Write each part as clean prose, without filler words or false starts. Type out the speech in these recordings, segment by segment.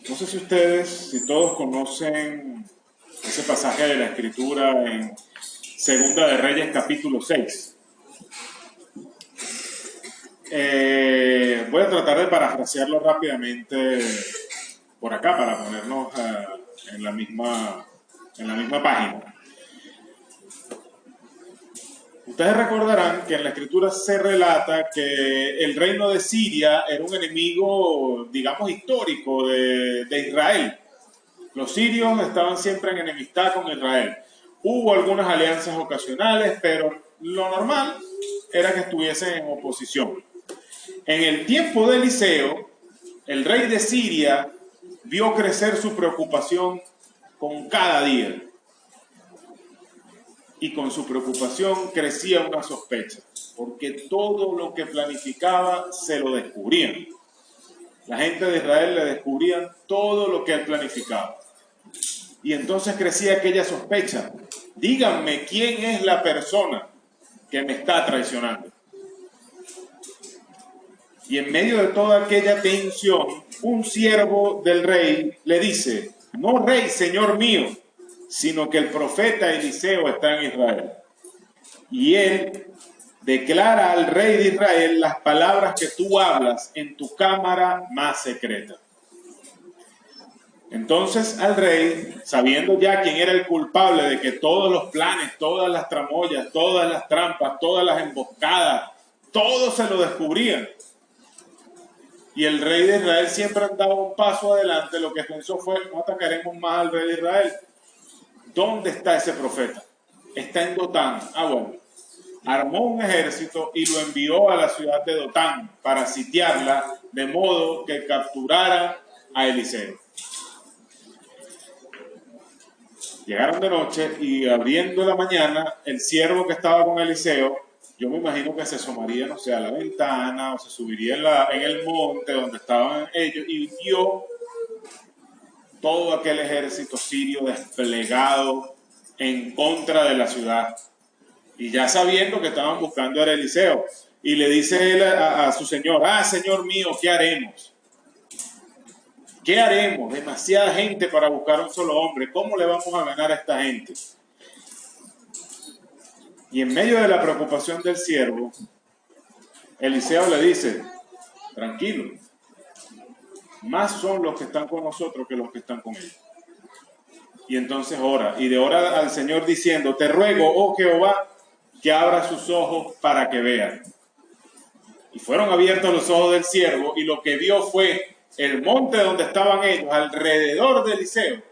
No sé si ustedes, si todos conocen ese pasaje de la Escritura en Segunda de Reyes capítulo 6. Voy a tratar de parafrasearlo rápidamente por acá para ponernos en la misma página. Ustedes recordarán que en la Escritura se relata que el reino de Siria era un enemigo, digamos, histórico de Israel. Los sirios estaban siempre en enemistad con Israel. Hubo algunas alianzas ocasionales, pero lo normal era que estuviesen en oposición. En el tiempo de Eliseo, el rey de Siria vio crecer su preocupación con cada día. Y con su preocupación crecía una sospecha, porque todo lo que planificaba se lo descubrían. La gente de Israel le descubrían todo lo que él planificaba. Y entonces crecía aquella sospecha. Díganme quién es la persona que me está traicionando. Y en medio de toda aquella tensión, un siervo del rey le dice: no rey, señor mío, sino que el profeta Eliseo está en Israel. Y él declara al rey de Israel las palabras que tú hablas en tu cámara más secreta. Entonces al rey, sabiendo ya quién era el culpable de que todos los planes, todas las tramoyas, todas las trampas, todas las emboscadas, todo se lo descubrían. Y el rey de Israel siempre andaba un paso adelante. Lo que pensó fue: no atacaremos más al rey de Israel. ¿Dónde está ese profeta? Está en Dotán. Bueno. Armó un ejército y lo envió a la ciudad de Dotán para sitiarla, de modo que capturara a Eliseo. Llegaron de noche y abriendo la mañana, el siervo que estaba con Eliseo, yo me imagino que se asomaría, no sé, a la ventana o se subiría en el monte donde estaban ellos y vio todo aquel ejército sirio desplegado en contra de la ciudad. Y ya sabiendo que estaban buscando a Eliseo. Y le dice él a su señor: señor mío, ¿qué haremos? ¿Qué haremos? Demasiada gente para buscar a un solo hombre. ¿Cómo le vamos a ganar a esta gente? Y en medio de la preocupación del siervo, Eliseo le dice: tranquilo, más son los que están con nosotros que los que están con ellos. Y entonces ora, y de ora al Señor diciendo: te ruego, oh Jehová, que abra sus ojos para que vean. Y fueron abiertos los ojos del siervo, y lo que vio fue el monte donde estaban ellos, alrededor de Eliseo,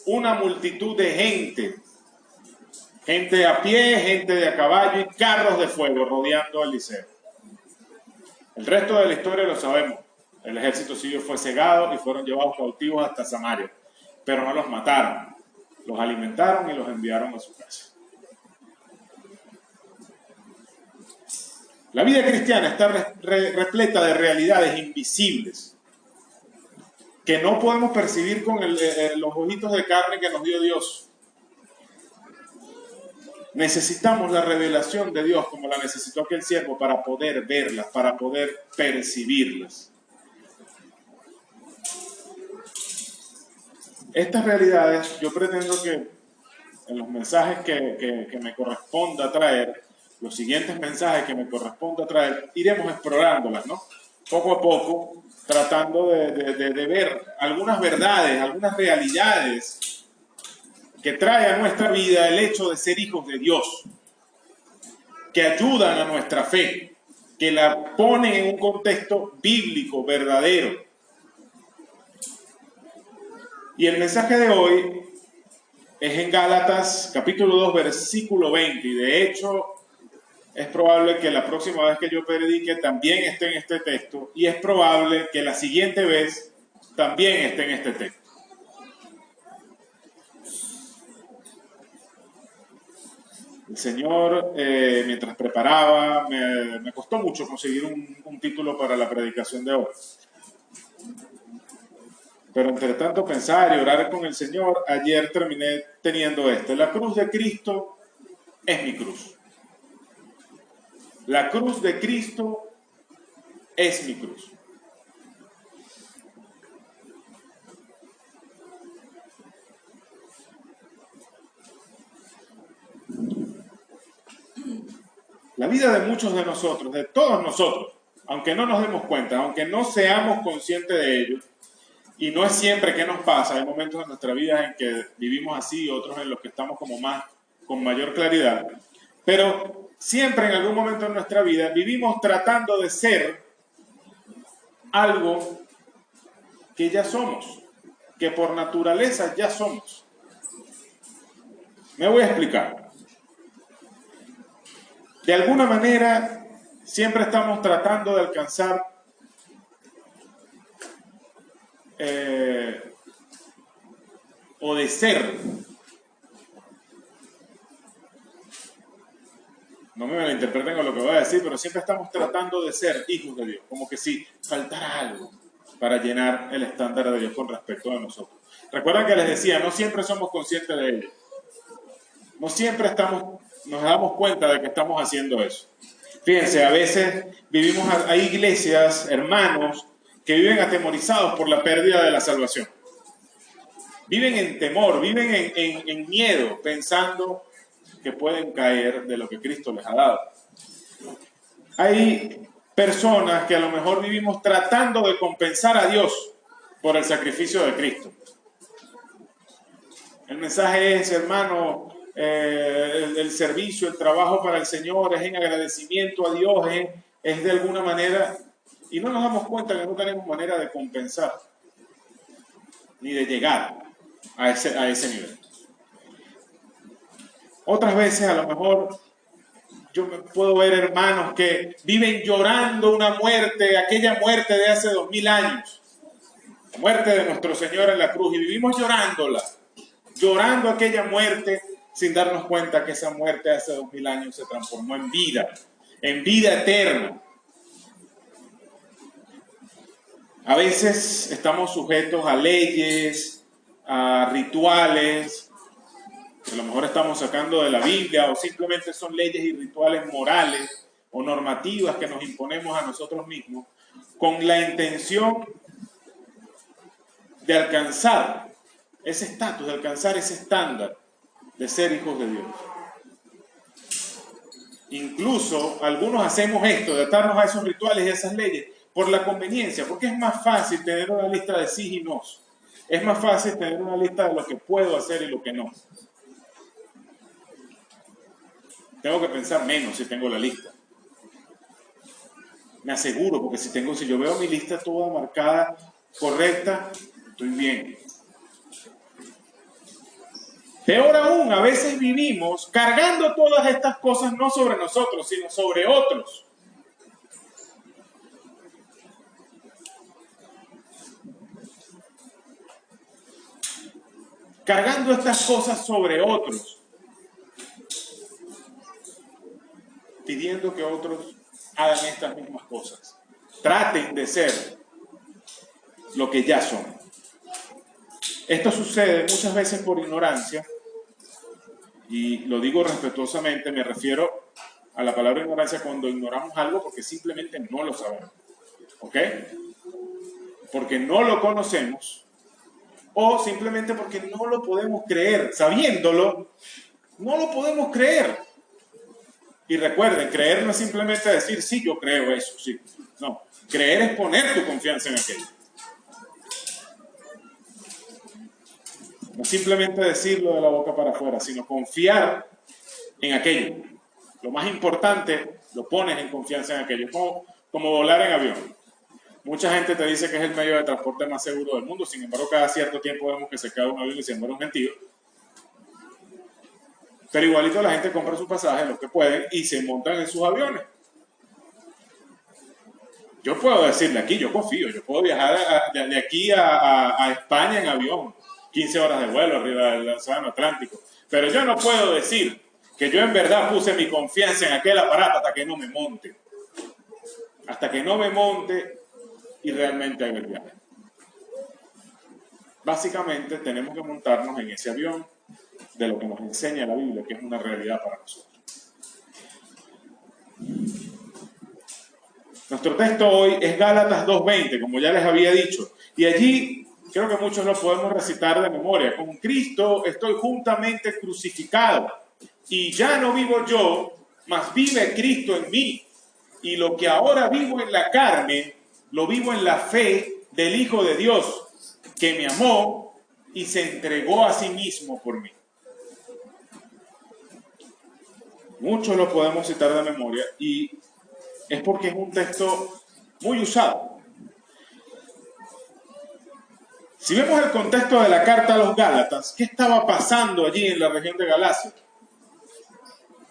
una multitud de gente a pie, gente de a caballo y carros de fuego rodeando a Eliseo. El resto de la historia lo sabemos. El ejército sirio fue cegado y fueron llevados cautivos hasta Samaria, pero no los mataron, los alimentaron y los enviaron a su casa. La vida cristiana está repleta de realidades invisibles que no podemos percibir con los ojitos de carne que nos dio Dios. Necesitamos la revelación de Dios como la necesitó aquel siervo para poder verlas, para poder percibirlas. Estas realidades yo pretendo que en los mensajes que me corresponda traer, los siguientes mensajes que me corresponda traer, iremos explorándolas, ¿no? Poco a poco, tratando de ver algunas verdades, algunas realidades que trae a nuestra vida el hecho de ser hijos de Dios, que ayudan a nuestra fe, que la ponen en un contexto bíblico, verdadero. Y el mensaje de hoy es en Gálatas capítulo 2, versículo 20, y de hecho es probable que la próxima vez que yo predique también esté en este texto, y es probable que la siguiente vez también esté en este texto. El Señor, mientras preparaba, me costó mucho conseguir un título para la predicación de hoy. Pero entre tanto pensar y orar con el Señor, ayer terminé teniendo este: la cruz de Cristo es mi cruz. La cruz de Cristo es mi cruz. muchos de nosotros, de todos nosotros, aunque no nos demos cuenta, aunque no seamos conscientes de ello, y no es siempre que nos pasa, hay momentos en nuestra vida en que vivimos así, otros en los que estamos como más, con mayor claridad, pero siempre en algún momento en nuestra vida vivimos tratando de ser algo que ya somos, que por naturaleza ya somos. Me voy a explicar. De alguna manera, siempre estamos tratando de alcanzar o de ser. No me malinterpreten con lo que voy a decir, pero siempre estamos tratando de ser hijos de Dios, como que si faltara algo para llenar el estándar de Dios con respecto a nosotros. Recuerdan que les decía, no siempre somos conscientes de ello. No siempre nos damos cuenta de que estamos haciendo eso. Fíjense, a veces hay iglesias, hermanos, que viven atemorizados por la pérdida de la salvación. Viven en temor, viven en miedo, pensando que pueden caer de lo que Cristo les ha dado. Hay personas que a lo mejor vivimos tratando de compensar a Dios por el sacrificio de Cristo. El mensaje es, hermano, el servicio, el trabajo para el Señor es en agradecimiento a Dios, es de alguna manera, y no nos damos cuenta que no tenemos manera de compensar, ni de llegar a ese nivel. Otras veces a lo mejor yo me puedo ver hermanos que viven llorando una muerte, aquella muerte de hace 2000 años, la muerte de nuestro Señor en la cruz, y vivimos llorándola, llorando aquella muerte sin darnos cuenta que esa muerte hace 2000 años se transformó en vida eterna. A veces estamos sujetos a leyes, a rituales, que a lo mejor estamos sacando de la Biblia, o simplemente son leyes y rituales morales o normativas que nos imponemos a nosotros mismos, con la intención de alcanzar ese estatus, de alcanzar ese estándar de ser hijos de Dios. Incluso algunos hacemos esto, de atarnos a esos rituales y a esas leyes, por la conveniencia, porque es más fácil tener una lista de sí y no. Es más fácil tener una lista de lo que puedo hacer y lo que no. Tengo que pensar menos si tengo la lista. Me aseguro, porque si yo veo mi lista toda marcada, correcta, estoy bien. Peor aún, a veces vivimos cargando todas estas cosas no sobre nosotros, sino sobre otros. Cargando estas cosas sobre otros. Pidiendo que otros hagan estas mismas cosas. Traten de ser lo que ya son. Esto sucede muchas veces por ignorancia, y lo digo respetuosamente, me refiero a la palabra ignorancia cuando ignoramos algo porque simplemente no lo sabemos. ¿Ok? Porque no lo conocemos, o simplemente porque no lo podemos creer. Sabiéndolo, no lo podemos creer. Y recuerden, creer no es simplemente decir, sí, yo creo eso, sí. No, creer es poner tu confianza en aquello. No simplemente decirlo de la boca para afuera, sino confiar en aquello. Lo más importante, lo pones en confianza en aquello. Es como volar en avión. Mucha gente te dice que es el medio de transporte más seguro del mundo, sin embargo, cada cierto tiempo vemos que se cae un avión y se muere un gentío. Pero igualito la gente compra su pasaje, los que pueden, y se montan en sus aviones. Yo puedo decirle aquí, yo confío, yo puedo viajar de aquí a España en avión, 15 horas de vuelo arriba del océano Atlántico. Pero yo no puedo decir que yo en verdad puse mi confianza en aquel aparato hasta que no me monte. Hasta que no me monte y realmente haga el viaje. Básicamente tenemos que montarnos en ese avión de lo que nos enseña la Biblia, que es una realidad para nosotros. Nuestro texto hoy es Gálatas 2:20, como ya les había dicho, y allí creo que muchos lo podemos recitar de memoria. Con Cristo estoy juntamente crucificado, y ya no vivo yo, mas vive Cristo en mí. y lo que ahora vivo en la carne, lo vivo en la fe del Hijo de Dios, que me amó y se entregó a sí mismo por mí. Muchos lo podemos citar de memoria y es porque es un texto muy usado. Si vemos el contexto de la carta a los Gálatas, ¿qué estaba pasando allí en la región de Galacia?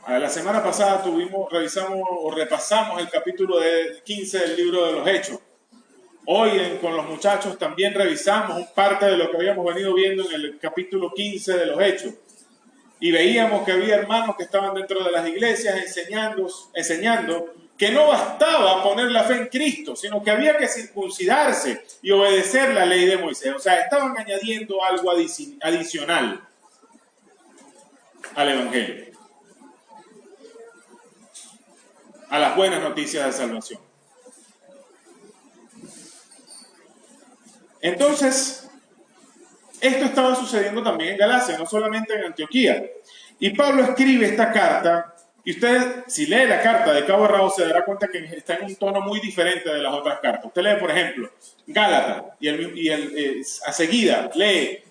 La semana pasada repasamos el capítulo 15 del libro de los Hechos. Hoy con los muchachos también revisamos parte de lo que habíamos venido viendo en el capítulo 15 de los Hechos. Y veíamos que había hermanos que estaban dentro de las iglesias enseñando que no bastaba poner la fe en Cristo, sino que había que circuncidarse y obedecer la ley de Moisés. O sea, estaban añadiendo algo adicional al Evangelio, a las buenas noticias de salvación. Entonces, esto estaba sucediendo también en Galacia, no solamente en Antioquía. Y Pablo escribe esta carta, y usted, si lee la carta de cabo a rabo, se dará cuenta que está en un tono muy diferente de las otras cartas. Usted lee, por ejemplo, Gálatas, a seguida lee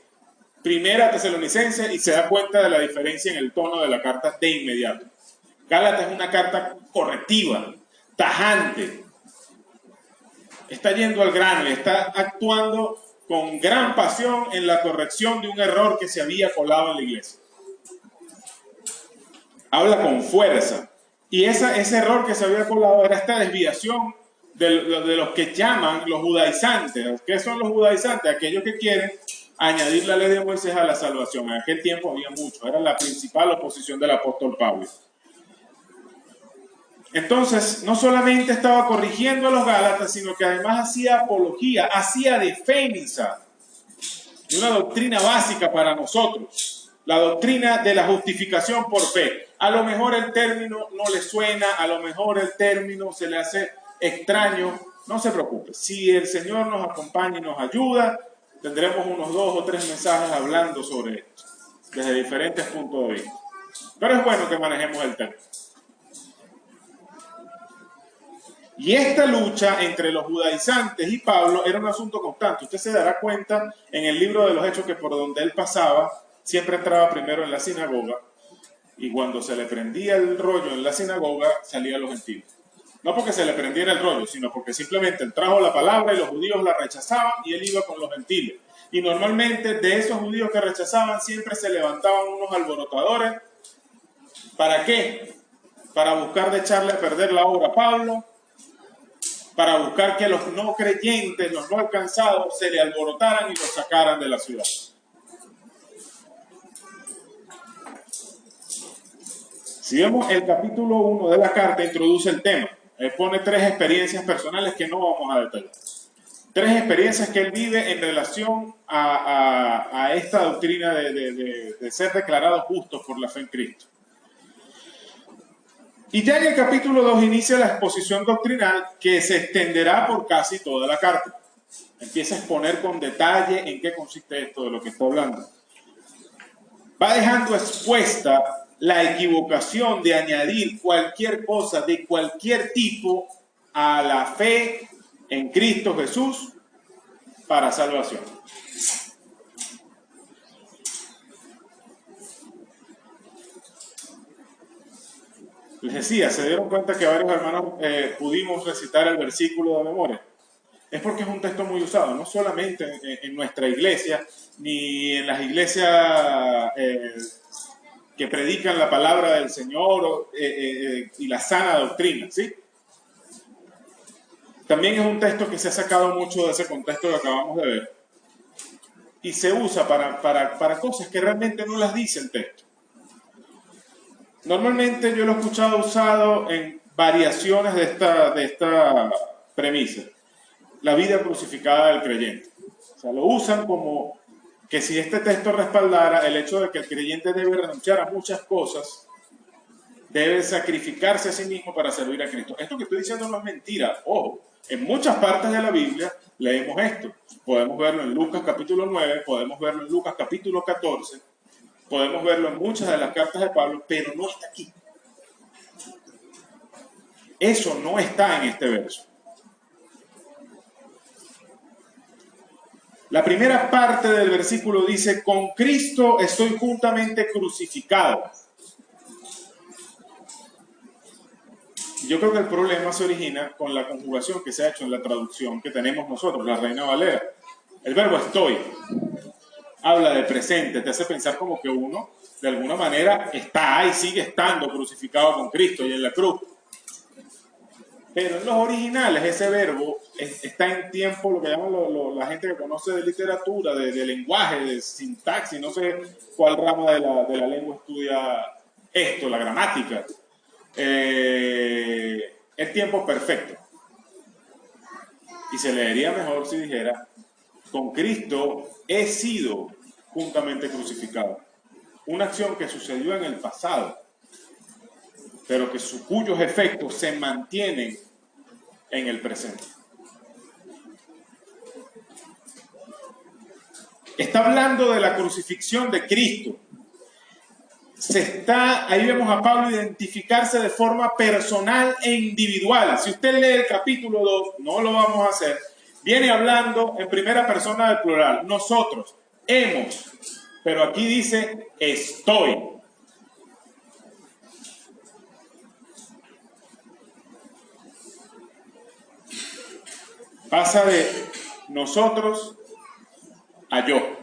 Primera Tesalonicense y se da cuenta de la diferencia en el tono de la carta de inmediato. Gálatas es una carta correctiva, tajante, está yendo al grano y está actuando con gran pasión en la corrección de un error que se había colado en la iglesia. Habla con fuerza. Y ese error que se había colado era esta desviación de los que llaman los judaizantes. ¿Qué son los judaizantes? Aquellos que quieren añadir la ley de Moisés a la salvación. En aquel tiempo había muchos. Era la principal oposición del apóstol Pablo. Entonces, no solamente estaba corrigiendo a los Gálatas, sino que además hacía apología, hacía defensa de una doctrina básica para nosotros, la doctrina de la justificación por fe. A lo mejor el término no le suena, a lo mejor el término se le hace extraño, no se preocupe. Si el Señor nos acompaña y nos ayuda, tendremos unos 2 o 3 mensajes hablando sobre esto, desde diferentes puntos de vista. Pero es bueno que manejemos el tema. Y esta lucha entre los judaizantes y Pablo era un asunto constante. Usted se dará cuenta en el libro de los Hechos que por donde él pasaba, siempre entraba primero en la sinagoga, y cuando se le prendía el rollo en la sinagoga, salían los gentiles. No porque se le prendiera el rollo, sino porque simplemente él trajo la palabra y los judíos la rechazaban y él iba con los gentiles. Y normalmente de esos judíos que rechazaban siempre se levantaban unos alborotadores. ¿Para qué? Para buscar de echarle a perder la obra a Pablo, para buscar que los no creyentes, los no alcanzados, se le alborotaran y los sacaran de la ciudad. Si vemos el capítulo 1 de la carta, introduce el tema. Él pone 3 experiencias personales que no vamos a detallar. 3 experiencias que él vive en relación a esta doctrina de ser declarados justos por la fe en Cristo. Y ya en el capítulo 2 inicia la exposición doctrinal que se extenderá por casi toda la carta. Empieza a exponer con detalle en qué consiste esto de lo que está hablando. Va dejando expuesta la equivocación de añadir cualquier cosa de cualquier tipo a la fe en Cristo Jesús para salvación. Les decía, se dieron cuenta que varios hermanos pudimos recitar el versículo de memoria. Es porque es un texto muy usado, no solamente en nuestra iglesia, ni en las iglesias que predican la palabra del Señor y la sana doctrina, ¿sí? También es un texto que se ha sacado mucho de ese contexto que acabamos de ver y se usa para cosas que realmente no las dice el texto. Normalmente yo lo he escuchado usado en variaciones de esta premisa. La vida crucificada del creyente. O sea, lo usan como que si este texto respaldara el hecho de que el creyente debe renunciar a muchas cosas, debe sacrificarse a sí mismo para servir a Cristo. Esto que estoy diciendo no es mentira. Ojo, en muchas partes de la Biblia leemos esto. Podemos verlo en Lucas capítulo 9, podemos verlo en Lucas capítulo 14, podemos verlo en muchas de las cartas de Pablo, pero no está aquí. Eso no está en este verso. La primera parte del versículo dice, con Cristo estoy juntamente crucificado. Yo creo que el problema se origina con la conjugación que se ha hecho en la traducción que tenemos nosotros, la Reina Valera. El verbo estoy habla de presente, te hace pensar como que uno, de alguna manera, está y sigue estando crucificado con Cristo y en la cruz. Pero en los originales ese verbo está en tiempo, lo que llaman la gente que conoce de literatura, de lenguaje, de sintaxis, no sé cuál rama de la lengua estudia esto, la gramática. Es tiempo perfecto. Y se leería mejor si dijera, con Cristo he sido juntamente crucificado. Una acción que sucedió en el pasado, pero que cuyos efectos se mantienen en el presente. Está hablando de la crucifixión de Cristo. Ahí vemos a Pablo identificarse de forma personal e individual. Si usted lee el capítulo 2, no lo vamos a hacer, viene hablando en primera persona del plural. Nosotros hemos, pero aquí dice estoy. Pasa de nosotros a yo.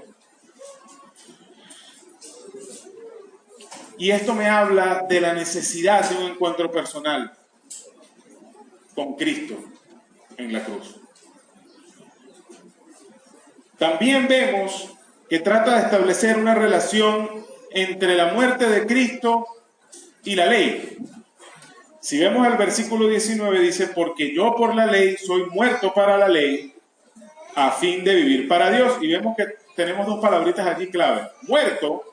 Y esto me habla de la necesidad de un encuentro personal con Cristo en la cruz. También vemos que trata de establecer una relación entre la muerte de Cristo y la ley. Si vemos el versículo 19 dice, porque yo por la ley soy muerto para la ley a fin de vivir para Dios. Y vemos que tenemos dos palabritas aquí clave. Muerto,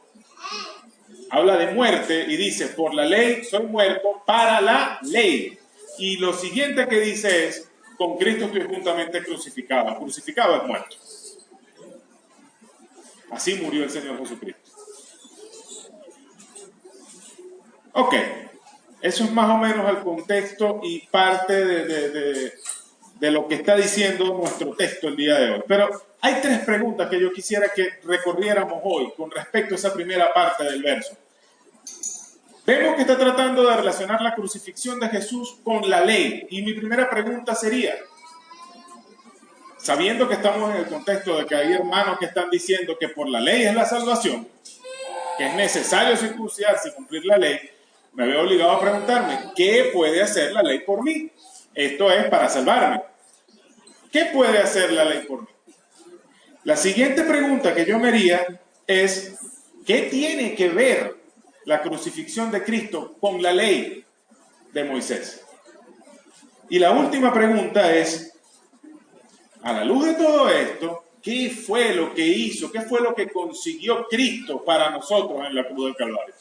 habla de muerte y dice, por la ley soy muerto para la ley. Y lo siguiente que dice es, con Cristo estoy juntamente crucificado. Crucificado es muerto. Así murió el Señor Jesucristo. Ok, eso es más o menos el contexto y parte de lo que está diciendo nuestro texto el día de hoy. Pero hay tres preguntas que yo quisiera que recorriéramos hoy con respecto a esa primera parte del verso. Vemos que está tratando de relacionar la crucifixión de Jesús con la ley. Y mi primera pregunta sería, sabiendo que estamos en el contexto de que hay hermanos que están diciendo que por la ley es la salvación, que es necesario circuncidarse y cumplir la ley, me veo obligado a preguntarme, ¿qué puede hacer la ley por mí? Esto es para salvarme. ¿Qué puede hacer la ley por mí? La siguiente pregunta que yo me haría es, ¿qué tiene que ver la crucifixión de Cristo con la ley de Moisés? Y la última pregunta es, a la luz de todo esto, ¿qué fue lo que hizo? ¿Qué fue lo que consiguió Cristo para nosotros en la cruz del Calvario?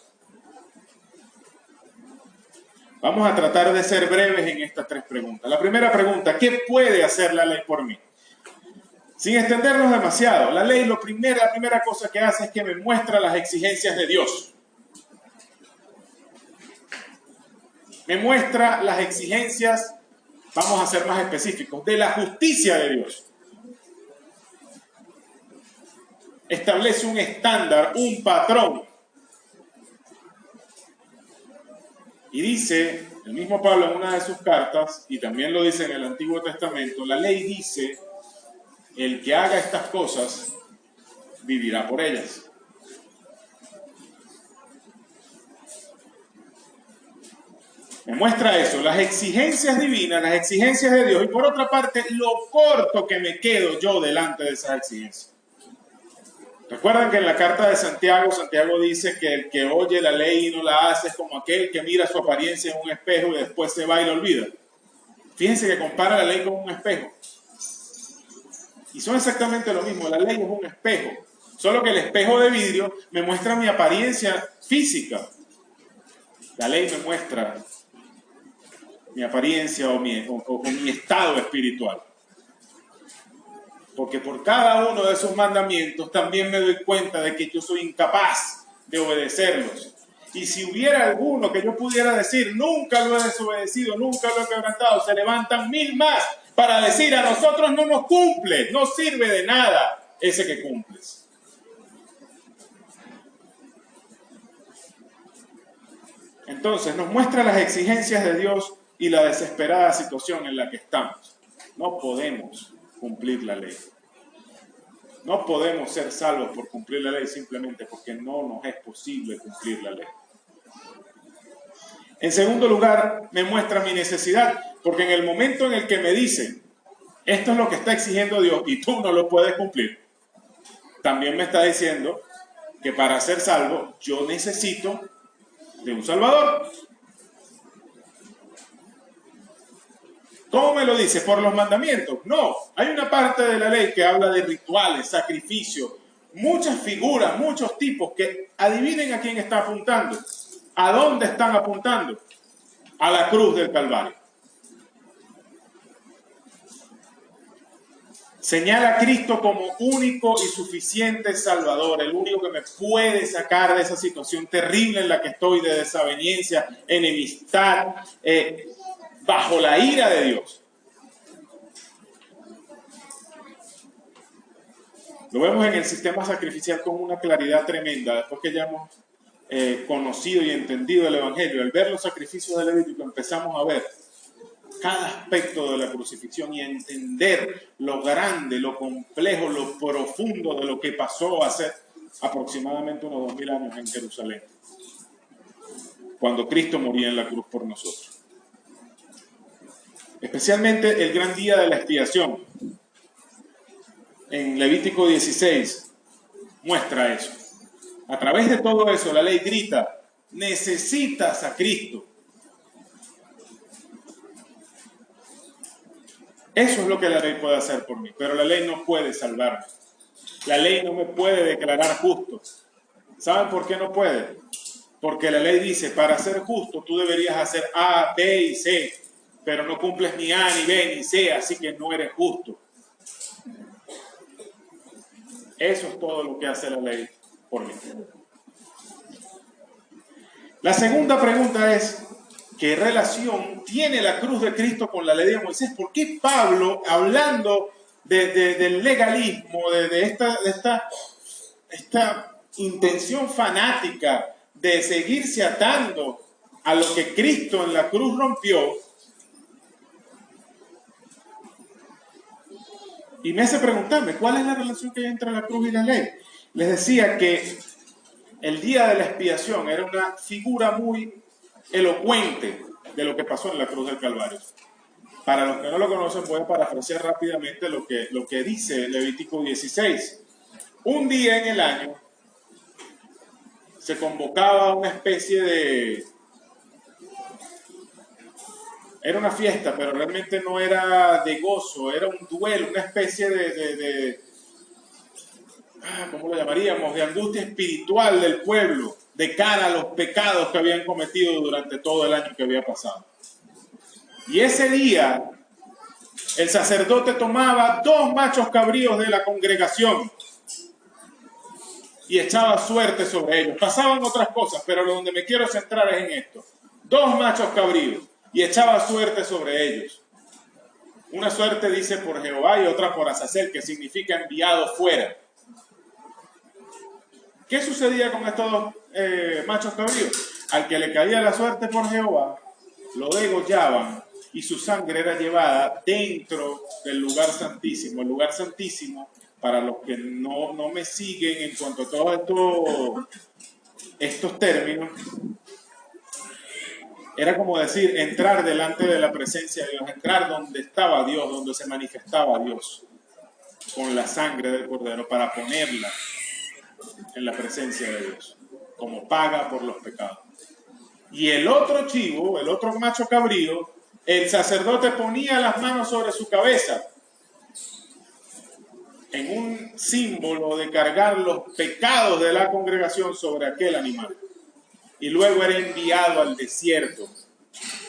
Vamos a tratar de ser breves en estas tres preguntas. La primera pregunta, ¿qué puede hacer la ley por mí? Sin extendernos demasiado, la ley, la primera cosa que hace es que me muestra las exigencias de Dios. Me muestra las exigencias, vamos a ser más específicos, de la justicia de Dios. Establece un estándar, un patrón. Y dice, el mismo Pablo en una de sus cartas, y también lo dice en el Antiguo Testamento, la ley dice, el que haga estas cosas, vivirá por ellas. Me muestra eso, las exigencias divinas, las exigencias de Dios, y por otra parte, lo corto que me quedo yo delante de esas exigencias. Recuerdan que en la carta de Santiago, Santiago dice que el que oye la ley y no la hace es como aquel que mira su apariencia en un espejo y después se va y la olvida. Fíjense que compara la ley con un espejo. Y son exactamente lo mismo, la ley es un espejo. Solo que el espejo de vidrio me muestra mi apariencia física. La ley me muestra mi apariencia o mi estado espiritual. Porque por cada uno de esos mandamientos también me doy cuenta de que yo soy incapaz de obedecerlos. Y si hubiera alguno que yo pudiera decir, nunca lo he desobedecido, nunca lo he quebrantado, se levantan 1000 más para decir, a nosotros no nos cumple, no sirve de nada ese que cumples. Entonces nos muestra las exigencias de Dios y la desesperada situación en la que estamos. No podemos cumplir la ley. No podemos ser salvos por cumplir la ley simplemente porque no nos es posible cumplir la ley. En segundo lugar, me muestra mi necesidad, porque en el momento en el que me dice, esto es lo que está exigiendo Dios y tú no lo puedes cumplir, también me está diciendo que para ser salvo yo necesito de un Salvador. ¿Cómo me lo dice? ¿Por los mandamientos? No, hay una parte de la ley que habla de rituales, sacrificios, muchas figuras, muchos tipos que adivinen a quién está apuntando. ¿A dónde están apuntando? A la cruz del Calvario. Señala a Cristo como único y suficiente Salvador, el único que me puede sacar de esa situación terrible en la que estoy, de desaveniencia, enemistad, bajo la ira de Dios. Lo vemos en el sistema sacrificial con una claridad tremenda, después que ya hemos conocido y entendido el Evangelio. Al ver los sacrificios de Levítico empezamos a ver cada aspecto de la crucifixión y a entender lo grande, lo complejo, lo profundo de lo que pasó hace aproximadamente unos 2000 años en Jerusalén, cuando Cristo moría en la cruz por nosotros. Especialmente el gran día de la expiación, en Levítico 16, muestra eso. A través de todo eso, la ley grita, necesitas a Cristo. Eso es lo que la ley puede hacer por mí, pero la ley no puede salvarme. La ley no me puede declarar justo. ¿Saben por qué no puede? Porque la ley dice, para ser justo tú deberías hacer A, B y C, pero no cumples ni A, ni B, ni C, así que no eres justo. Eso es todo lo que hace la ley por mí. La segunda pregunta es, ¿qué relación tiene la cruz de Cristo con la ley de Moisés? ¿Por qué Pablo, hablando del legalismo, de esta intención fanática de seguirse atando a lo que Cristo en la cruz rompió, y me hace preguntarme, ¿cuál es la relación que hay entre la cruz y la ley? Les decía que el día de la expiación era una figura muy elocuente de lo que pasó en la cruz del Calvario. Para los que no lo conocen, voy a parafrasear rápidamente lo que dice Levítico 16. Un día en el año se convocaba una especie de... Era una fiesta, pero realmente no era de gozo, era un duelo, una especie de ¿cómo lo llamaríamos? De angustia espiritual del pueblo, de cara a los pecados que habían cometido durante todo el año que había pasado. Y ese día, el sacerdote tomaba 2 machos cabríos de la congregación y echaba suerte sobre ellos. Pasaban otras cosas, pero donde me quiero centrar es en esto. 2 machos cabríos y echaba suerte sobre ellos. Una suerte dice por Jehová y otra por Azazel, que significa enviado fuera. ¿Qué sucedía con estos 2 machos cabríos? Al que le caía la suerte por Jehová, lo degollaban y su sangre era llevada dentro del lugar santísimo. El lugar santísimo, para los que no me siguen en cuanto a todos estos términos, era como decir, entrar delante de la presencia de Dios, entrar donde estaba Dios, donde se manifestaba Dios, con la sangre del Cordero, para ponerla en la presencia de Dios, como paga por los pecados. Y el otro chivo, el otro macho cabrío, el sacerdote ponía las manos sobre su cabeza, en un símbolo de cargar los pecados de la congregación sobre aquel animal. Y luego era enviado al desierto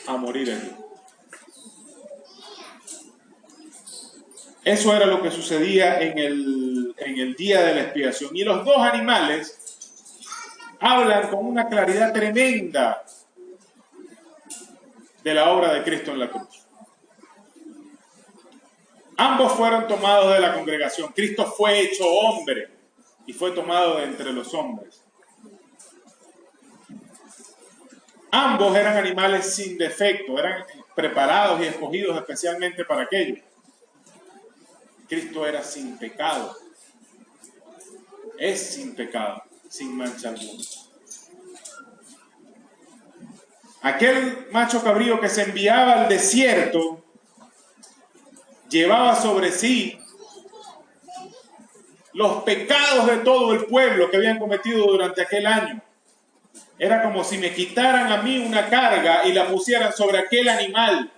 a morir allí. Eso era lo que sucedía en el día de la expiación. Y los 2 animales hablan con una claridad tremenda de la obra de Cristo en la cruz. Ambos fueron tomados de la congregación. Cristo fue hecho hombre y fue tomado de entre los hombres. Ambos eran animales sin defecto, eran preparados y escogidos especialmente para aquello. Cristo era sin pecado. Es sin pecado, sin mancha alguna. Aquel macho cabrío que se enviaba al desierto llevaba sobre sí los pecados de todo el pueblo que habían cometido durante aquel año. Era como si me quitaran a mí una carga y la pusieran sobre aquel animal.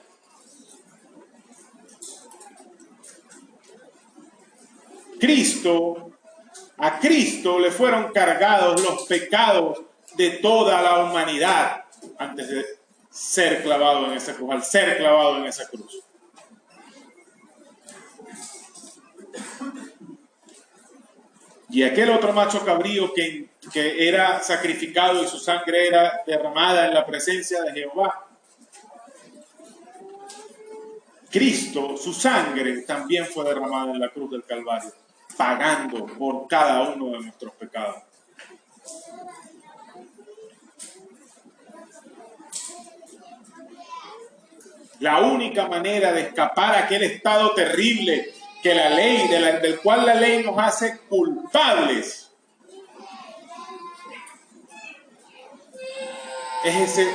A Cristo le fueron cargados los pecados de toda la humanidad antes de ser clavado en esa cruz, al ser clavado en esa cruz. Y aquel otro macho cabrío que era sacrificado y su sangre era derramada en la presencia de Jehová. Cristo, su sangre también fue derramada en la cruz del Calvario, pagando por cada uno de nuestros pecados. La única manera de escapar a aquel estado terrible que la ley, del cual la ley nos hace culpables, es ese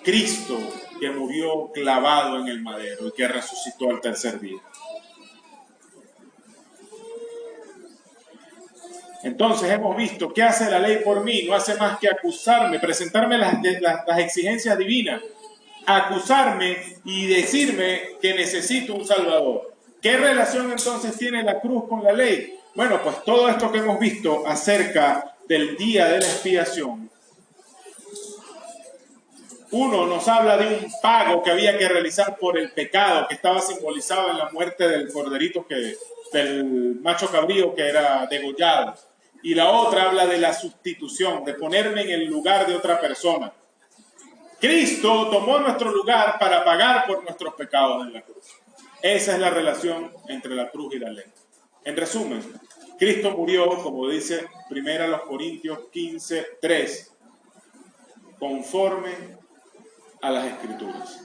Cristo que murió clavado en el madero y que resucitó al tercer día. Entonces hemos visto qué hace la ley por mí. No hace más que acusarme, presentarme las exigencias divinas, acusarme y decirme que necesito un Salvador. ¿Qué relación entonces tiene la cruz con la ley? Bueno, pues todo esto que hemos visto acerca del día de la expiación, uno nos habla de un pago que había que realizar por el pecado, que estaba simbolizado en la muerte del corderito, del macho cabrío que era degollado. Y la otra habla de la sustitución, de ponerme en el lugar de otra persona. Cristo tomó nuestro lugar para pagar por nuestros pecados en la cruz. Esa es la relación entre la cruz y la ley. En resumen, Cristo murió, como dice 1 Corintios 15:3, conforme a las Escrituras,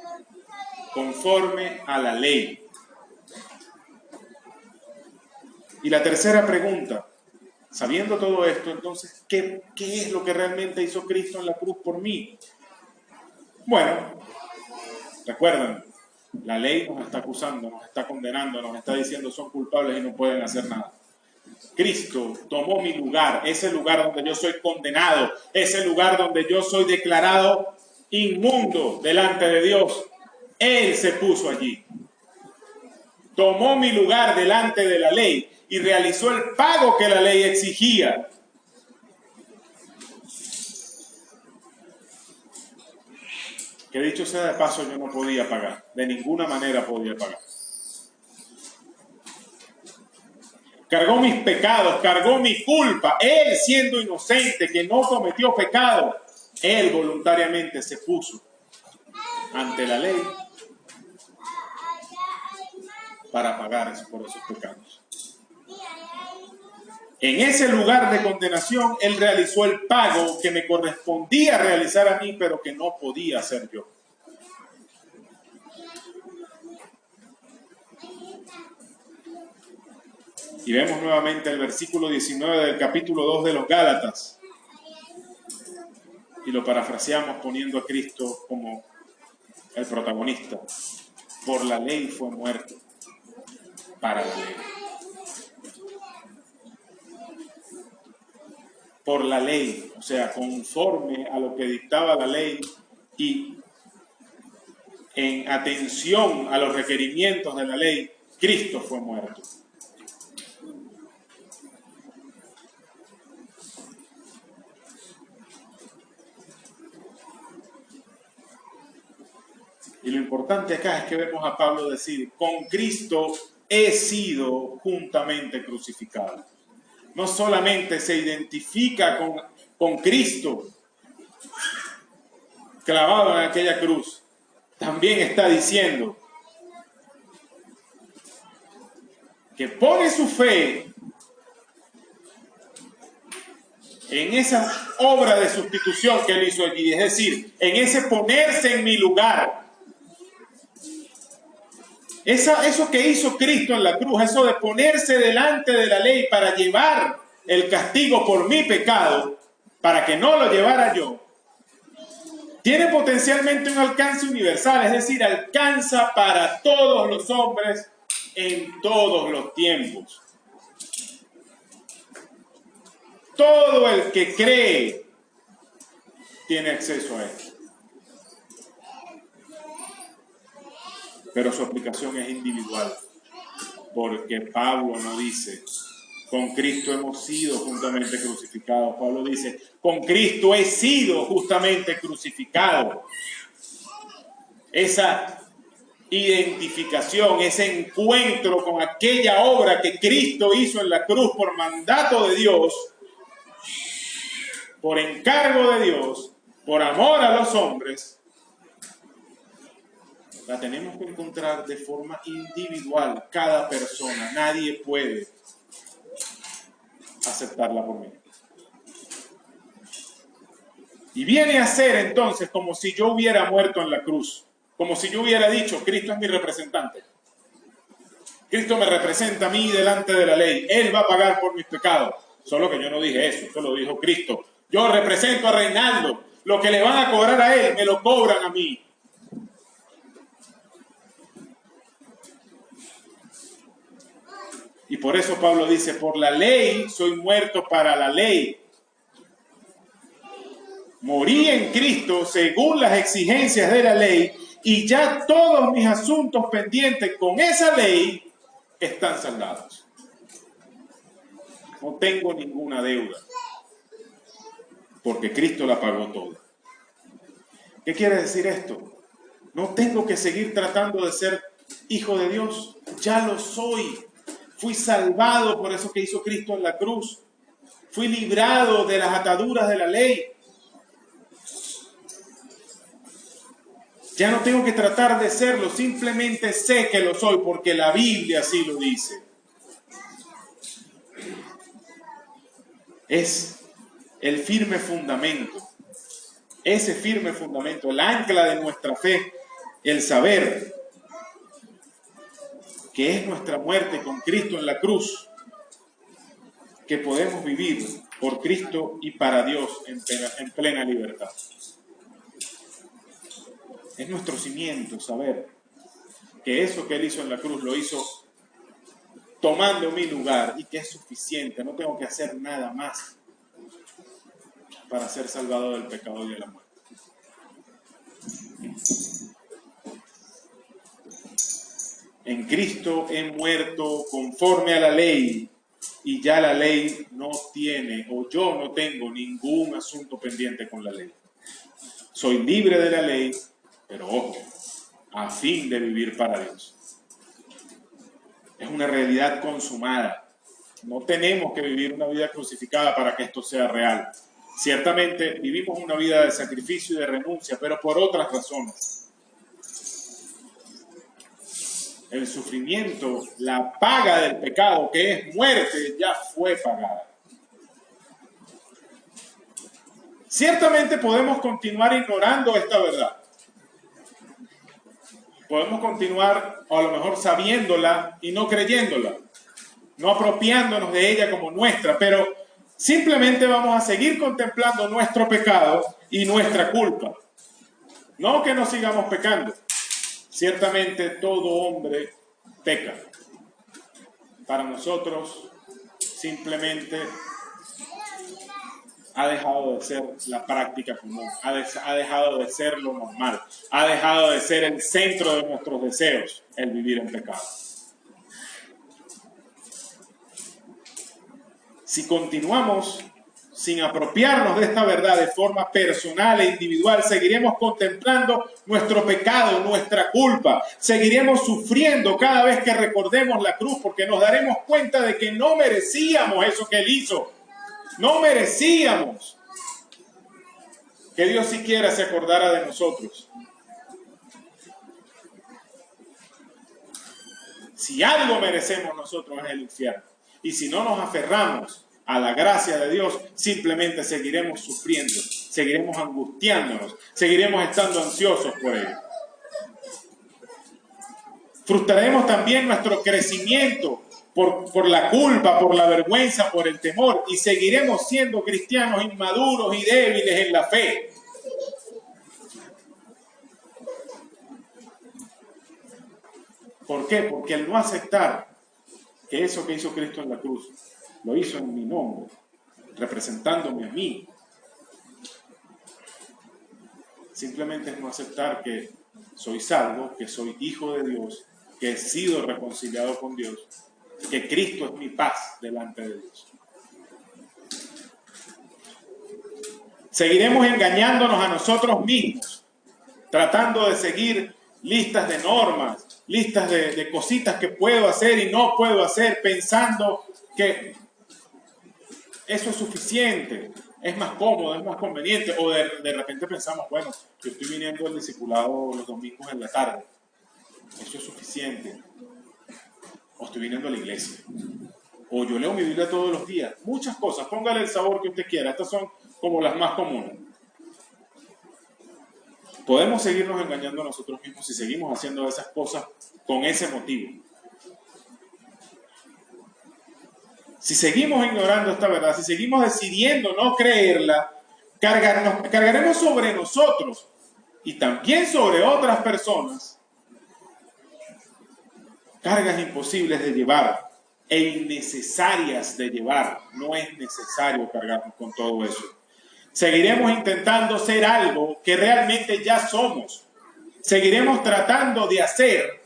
conforme a la ley. Y la tercera pregunta, sabiendo todo esto, entonces, ¿qué es lo que realmente hizo Cristo en la cruz por mí? Bueno, recuerden, la ley nos está acusando, nos está condenando, nos está diciendo son culpables y no pueden hacer nada. Cristo tomó mi lugar, ese lugar donde yo soy condenado, ese lugar donde yo soy declarado inmundo delante de Dios. Él se puso allí. Tomó mi lugar delante de la ley y realizó el pago que la ley exigía. Que dicho sea de paso, yo no podía pagar. De ninguna manera podía pagar. Cargó mis pecados, cargó mi culpa. Él, siendo inocente, que no cometió pecado, él voluntariamente se puso ante la ley para pagar por esos pecados. En ese lugar de condenación, él realizó el pago que me correspondía realizar a mí, pero que no podía hacer yo. Y vemos nuevamente el versículo 19 del capítulo 2 de los Gálatas. Y lo parafraseamos poniendo a Cristo como el protagonista. Por la ley fue muerto, para la ley. Por la ley, o sea, conforme a lo que dictaba la ley y en atención a los requerimientos de la ley, Cristo fue muerto. Y lo importante acá es que vemos a Pablo decir, con Cristo he sido juntamente crucificado. No solamente se identifica con Cristo clavado en aquella cruz, también está diciendo que pone su fe en esa obra de sustitución que él hizo allí, es decir, en ese ponerse en mi lugar. Eso que hizo Cristo en la cruz, eso de ponerse delante de la ley para llevar el castigo por mi pecado, para que no lo llevara yo, tiene potencialmente un alcance universal, es decir, alcanza para todos los hombres en todos los tiempos. Todo el que cree tiene acceso a él. Pero su aplicación es individual, porque Pablo no dice, con Cristo hemos sido juntamente crucificados. Pablo dice, con Cristo he sido justamente crucificado. Esa identificación, ese encuentro con aquella obra que Cristo hizo en la cruz por mandato de Dios, por encargo de Dios, por amor a los hombres, la tenemos que encontrar de forma individual, cada persona. Nadie puede aceptarla por mí. Y viene a ser entonces como si yo hubiera muerto en la cruz, como si yo hubiera dicho, Cristo es mi representante. Cristo me representa a mí delante de la ley. Él va a pagar por mis pecados. Solo que yo no dije eso, eso lo dijo Cristo. Yo represento a Reinaldo. Lo que le van a cobrar a él, me lo cobran a mí. Y por eso Pablo dice, por la ley soy muerto para la ley. Morí en Cristo según las exigencias de la ley y ya todos mis asuntos pendientes con esa ley están saldados. No tengo ninguna deuda porque Cristo la pagó toda. ¿Qué quiere decir esto? No tengo que seguir tratando de ser hijo de Dios. Ya lo soy. Fui salvado por eso que hizo Cristo en la cruz. Fui librado de las ataduras de la ley. Ya no tengo que tratar de serlo, simplemente sé que lo soy porque la Biblia así lo dice. Es el firme fundamento, ese firme fundamento, el ancla de nuestra fe, el saber que es nuestra muerte con Cristo en la cruz, que podemos vivir por Cristo y para Dios en plena libertad. Es nuestro cimiento saber que eso que Él hizo en la cruz lo hizo tomando mi lugar y que es suficiente. No tengo que hacer nada más para ser salvado del pecado y de la muerte. En Cristo he muerto conforme a la ley y ya la ley no tiene, o yo no tengo ningún asunto pendiente con la ley. Soy libre de la ley, pero ojo, a fin de vivir para Dios. Es una realidad consumada. No tenemos que vivir una vida crucificada para que esto sea real. Ciertamente vivimos una vida de sacrificio y de renuncia, pero por otras razones. El sufrimiento, la paga del pecado, que es muerte, ya fue pagada. Ciertamente podemos continuar ignorando esta verdad. Podemos continuar, o a lo mejor sabiéndola y no creyéndola, no apropiándonos de ella como nuestra, pero simplemente vamos a seguir contemplando nuestro pecado y nuestra culpa. No que no sigamos pecando. Ciertamente todo hombre peca. Para nosotros simplemente ha dejado de ser la práctica común, ha dejado de ser lo normal, ha dejado de ser el centro de nuestros deseos, el vivir en pecado. Si continuamos sin apropiarnos de esta verdad de forma personal e individual, seguiremos contemplando nuestro pecado, nuestra culpa. Seguiremos sufriendo cada vez que recordemos la cruz, porque nos daremos cuenta de que no merecíamos eso que Él hizo. No merecíamos que Dios siquiera se acordara de nosotros. Si algo merecemos nosotros es el infierno. Y si no nos aferramos a la gracia de Dios, simplemente seguiremos sufriendo, seguiremos angustiándonos, seguiremos estando ansiosos por ello. Frustraremos también nuestro crecimiento por la culpa, por la vergüenza, por el temor, y seguiremos siendo cristianos inmaduros y débiles en la fe. ¿Por qué? Porque el no aceptar que eso que hizo Cristo en la cruz, lo hizo en mi nombre, representándome a mí, simplemente es no aceptar que soy salvo, que soy hijo de Dios, que he sido reconciliado con Dios, que Cristo es mi paz delante de Dios. Seguiremos engañándonos a nosotros mismos, tratando de seguir listas de normas, listas de cositas que puedo hacer y no puedo hacer, pensando que eso es suficiente, es más cómodo, es más conveniente. O de repente pensamos, bueno, yo estoy viniendo al discipulado los domingos en la tarde, eso es suficiente. O estoy viniendo a la iglesia, o yo leo mi Biblia todos los días. Muchas cosas, póngale el sabor que usted quiera. Estas son como las más comunes. Podemos seguirnos engañando a nosotros mismos si seguimos haciendo esas cosas con ese motivo. Si seguimos ignorando esta verdad, si seguimos decidiendo no creerla, cargaremos sobre nosotros y también sobre otras personas cargas imposibles de llevar e innecesarias de llevar. No es necesario cargarnos con todo eso. Seguiremos intentando ser algo que realmente ya somos. Seguiremos tratando de hacer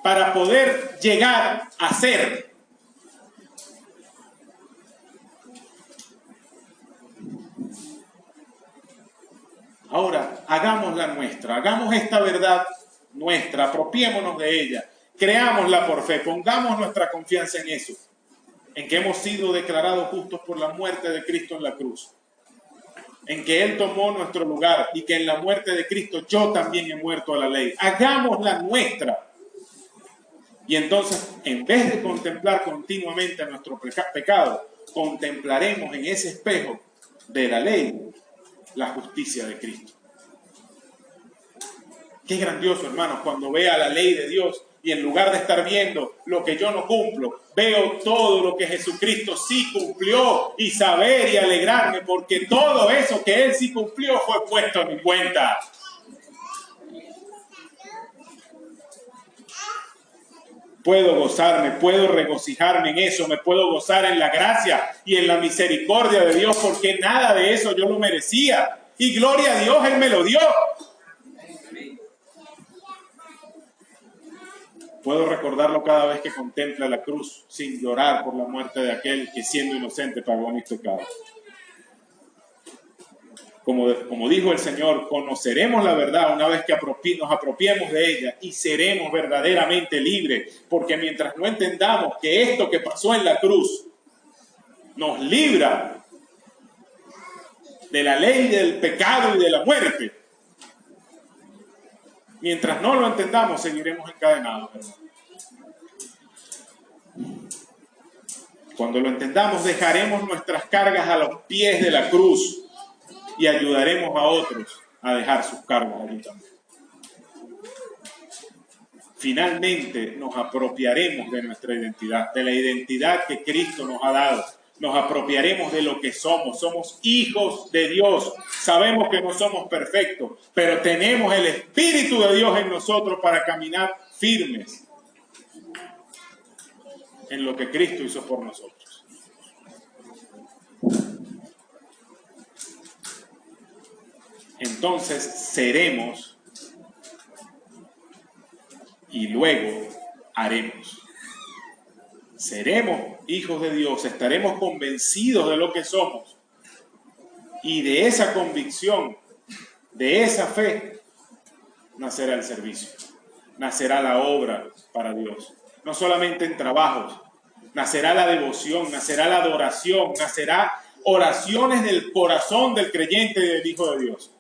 para poder llegar a ser. Ahora, hagámosla nuestra, hagamos esta verdad nuestra, apropiémonos de ella, creámosla por fe, pongamos nuestra confianza en eso, en que hemos sido declarados justos por la muerte de Cristo en la cruz, en que Él tomó nuestro lugar y que en la muerte de Cristo yo también he muerto a la ley. Hagámosla nuestra. Y entonces, en vez de contemplar continuamente nuestro pecado, contemplaremos en ese espejo de la ley la justicia de Cristo. Qué grandioso, hermanos, cuando vea la ley de Dios y en lugar de estar viendo lo que yo no cumplo, veo todo lo que Jesucristo sí cumplió y saber y alegrarme porque todo eso que Él sí cumplió fue puesto a mi cuenta. Puedo gozarme, puedo regocijarme en eso, me puedo gozar en la gracia y en la misericordia de Dios porque nada de eso yo lo merecía. Y gloria a Dios, Él me lo dio. Puedo recordarlo cada vez que contempla la cruz sin llorar por la muerte de aquel que siendo inocente pagó mis pecados. Como dijo el Señor, conoceremos la verdad una vez que nos apropiemos de ella y seremos verdaderamente libres, porque mientras no entendamos que esto que pasó en la cruz nos libra de la ley del pecado y de la muerte, mientras no lo entendamos seguiremos encadenados, hermano. Cuando lo entendamos dejaremos nuestras cargas a los pies de la cruz y ayudaremos a otros a dejar sus cargas allí también. Finalmente nos apropiaremos de nuestra identidad, de la identidad que Cristo nos ha dado. Nos apropiaremos de lo que somos. Somos hijos de Dios. Sabemos que no somos perfectos, pero tenemos el Espíritu de Dios en nosotros para caminar firmes en lo que Cristo hizo por nosotros. Entonces seremos y luego haremos. Seremos hijos de Dios, estaremos convencidos de lo que somos y de esa convicción, de esa fe, nacerá el servicio, nacerá la obra para Dios. No solamente en trabajos, nacerá la devoción, nacerá la adoración, nacerá oraciones del corazón del creyente y del Hijo de Dios.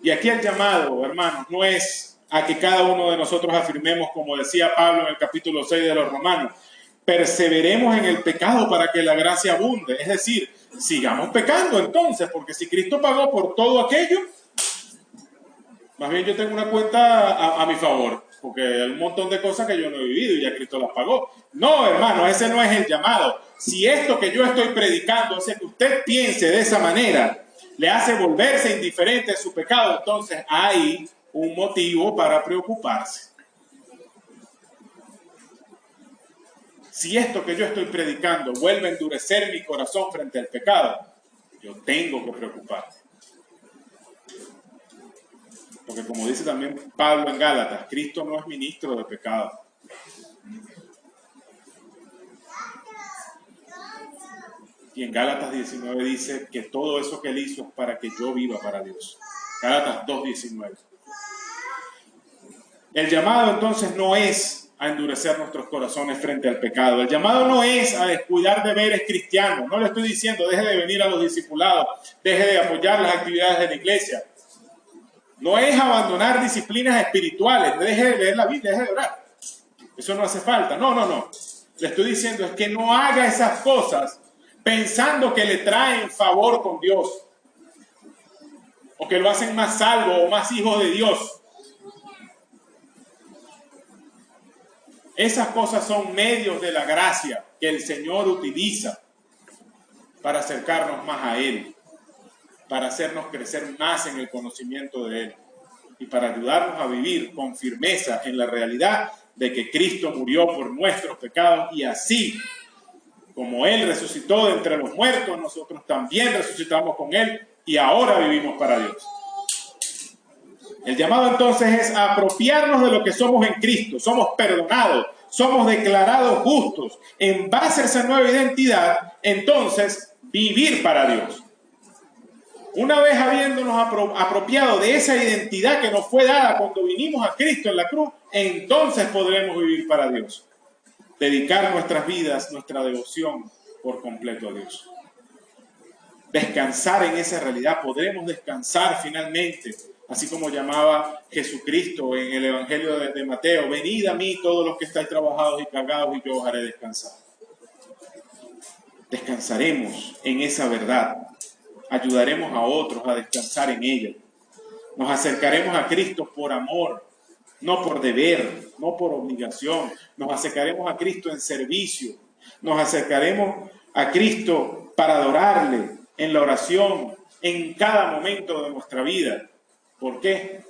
Y aquí el llamado, hermanos, no es a que cada uno de nosotros afirmemos, como decía Pablo en el capítulo 6 de los Romanos, perseveremos en el pecado para que la gracia abunde. Es decir, sigamos pecando entonces, porque si Cristo pagó por todo aquello, más bien yo tengo una cuenta a mi favor, porque hay un montón de cosas que yo no he vivido y ya Cristo las pagó. No, hermano, ese no es el llamado. Si esto que yo estoy predicando hace que usted piense de esa manera, le hace volverse indiferente a su pecado, entonces hay un motivo para preocuparse. Si esto que yo estoy predicando vuelve a endurecer mi corazón frente al pecado, yo tengo que preocuparme. Porque como dice también Pablo en Gálatas, Cristo no es ministro de pecado. Y en Gálatas 19 dice que todo eso que él hizo es para que yo viva para Dios. Gálatas 2:19. El llamado entonces no es a endurecer nuestros corazones frente al pecado. El llamado no es a descuidar deberes cristianos. No le estoy diciendo deje de venir a los discipulados, deje de apoyar las actividades de la iglesia. No es abandonar disciplinas espirituales, deje de leer la Biblia, deje de orar. Eso no hace falta. No. Le estoy diciendo es que no haga esas cosas pensando que le traen favor con Dios o que lo hacen más salvo o más hijo de Dios. Esas cosas son medios de la gracia que el Señor utiliza para acercarnos más a Él, para hacernos crecer más en el conocimiento de Él y para ayudarnos a vivir con firmeza en la realidad de que Cristo murió por nuestros pecados y así como Él resucitó de entre los muertos, nosotros también resucitamos con Él y ahora vivimos para Dios. El llamado entonces es a apropiarnos de lo que somos en Cristo. Somos perdonados, somos declarados justos. En base a esa nueva identidad, entonces, vivir para Dios. Una vez habiéndonos apropiado de esa identidad que nos fue dada cuando vinimos a Cristo en la cruz, entonces podremos vivir para Dios. Dedicar nuestras vidas, nuestra devoción por completo a Dios. Descansar en esa realidad, podremos descansar finalmente, así como llamaba Jesucristo en el Evangelio de Mateo, venid a mí todos los que estáis trabajados y cargados y yo os haré descansar. Descansaremos en esa verdad, ayudaremos a otros a descansar en ella. Nos acercaremos a Cristo por amor, no por deber, no por obligación. Nos acercaremos a Cristo en servicio. Nos acercaremos a Cristo para adorarle en la oración, en cada momento de nuestra vida. ¿Por qué?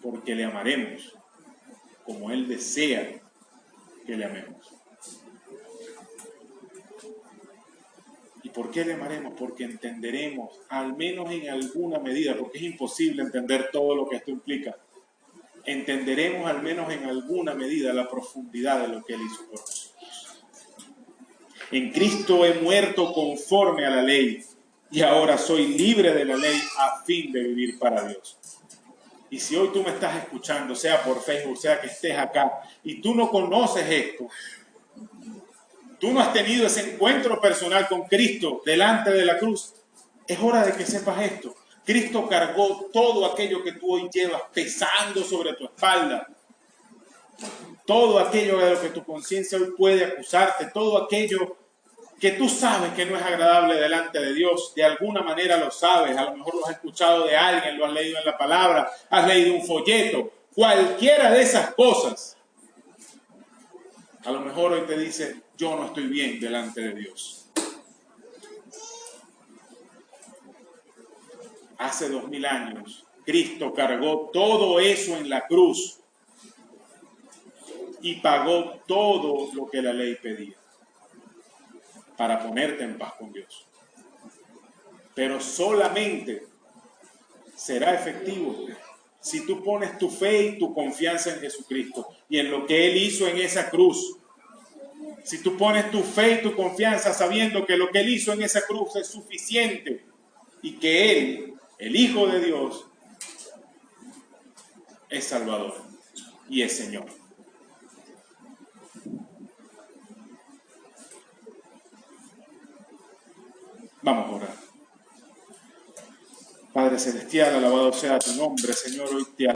Porque le amaremos como Él desea que le amemos. ¿Y por qué le amaremos? Porque entenderemos, al menos en alguna medida, porque es imposible entender todo lo que esto implica, entenderemos al menos en alguna medida la profundidad de lo que Él hizo por nosotros. En Cristo he muerto conforme a la ley y ahora soy libre de la ley a fin de vivir para Dios. Y si hoy tú me estás escuchando, sea por Facebook, sea que estés acá, y tú no conoces esto, tú no has tenido ese encuentro personal con Cristo delante de la cruz, es hora de que sepas esto. Cristo cargó todo aquello que tú hoy llevas pesando sobre tu espalda. Todo aquello de lo que tu conciencia hoy puede acusarte, todo aquello que tú sabes que no es agradable delante de Dios, de alguna manera lo sabes, a lo mejor lo has escuchado de alguien, lo has leído en la palabra, has leído un folleto, cualquiera de esas cosas, a lo mejor hoy te dice, yo no estoy bien delante de Dios. Hace 2000 años, Cristo cargó todo eso en la cruz y pagó todo lo que la ley pedía para ponerte en paz con Dios. Pero solamente será efectivo si tú pones tu fe y tu confianza en Jesucristo y en lo que Él hizo en esa cruz. Si tú pones tu fe y tu confianza sabiendo que lo que Él hizo en esa cruz es suficiente y que Él, el Hijo de Dios, es Salvador y es Señor. Vamos a orar. Padre celestial, alabado sea tu nombre, Señor, hoy te